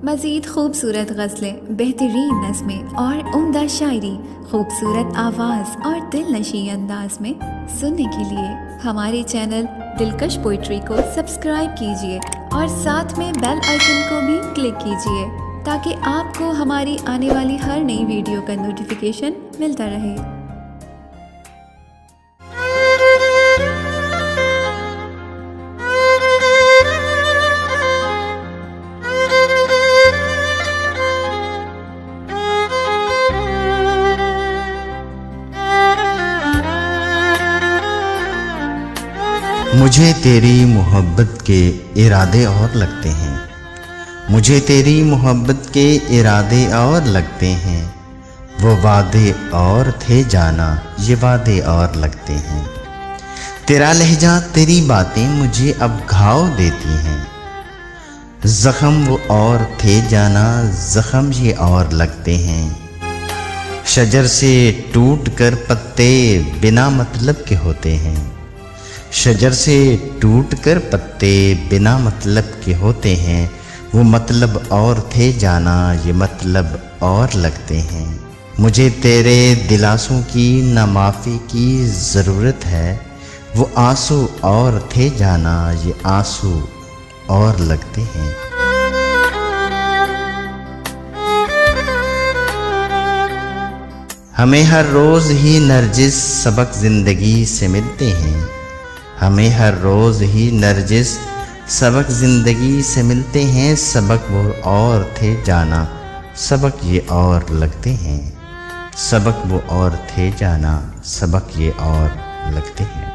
मज़ीद खूबसूरत गज़लें, बेहतरीन नज़्में और उम्दा शायरी, खूबसूरत आवाज़ और दिलनशी अंदाज में सुनने के लिए हमारे चैनल दिलकश पोइट्री को सब्सक्राइब कीजिए और साथ में बेल आइकन को भी क्लिक कीजिए ताकि आपको हमारी आने वाली हर नई वीडियो का नोटिफिकेशन मिलता रहे। मुझे तेरी मोहब्बत के इरादे और लगते हैं, मुझे तेरी मोहब्बत के इरादे और लगते हैं। वो वादे और थे जाना, ये वादे और लगते हैं। तेरा लहजा तेरी बातें मुझे अब घाव देती हैं। ज़ख्म वो और थे जाना, ज़ख्म ये और लगते हैं। शजर से टूट कर पत्ते बिना मतलब के होते हैं। शजर से टूट कर पत्ते बिना मतलब के होते हैं। वो मतलब और थे जाना, ये मतलब और लगते हैं। मुझे तेरे दिलासों की न माफ़ी की ज़रूरत है। वो आंसू और थे जाना, ये आंसू और लगते हैं। हमें हर रोज़ ही नरजिस सबक ज़िंदगी से मिलते हैं। हमें हर रोज़ ही नरजिस सबक ज़िंदगी से मिलते हैं। सबक वो और थे जाना, सबक ये और लगते हैं। सबक वो और थे जाना, सबक ये और लगते हैं।